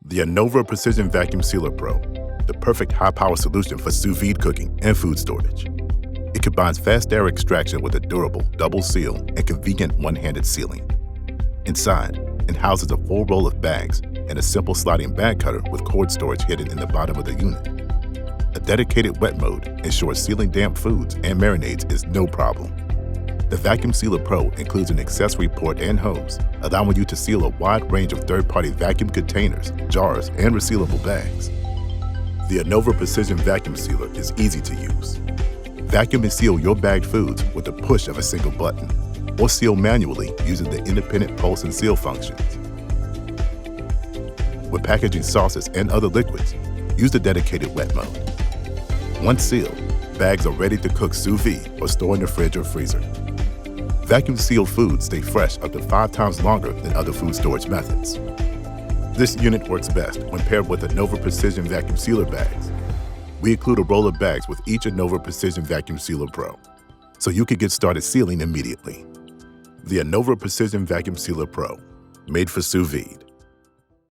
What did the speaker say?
The Anova Precision Vacuum Sealer Pro, the perfect high-power solution for sous vide cooking and food storage. It combines fast air extraction with a durable double seal and convenient one-handed sealing. Inside, it houses a full roll of bags and a simple sliding bag cutter with cord storage hidden in the bottom of the unit. A dedicated wet mode ensures sealing damp foods and marinades is no problem. The Vacuum Sealer Pro includes an accessory port and hose, allowing you to seal a wide range of third-party vacuum containers, jars, and resealable bags. The Anova Precision Vacuum Sealer is easy to use. Vacuum and seal your bagged foods with the push of a single button, or seal manually using the independent pulse and seal functions. When packaging sauces and other liquids, use the dedicated wet mode. Once sealed, bags are ready to cook sous vide or store in the fridge or freezer. Vacuum-sealed foods stay fresh up to 5 times longer than other food storage methods. This unit works best when paired with Anova Precision Vacuum Sealer bags. We include a roll of bags with each Anova Precision Vacuum Sealer Pro, so you can get started sealing immediately. The Anova Precision Vacuum Sealer Pro, made for sous vide.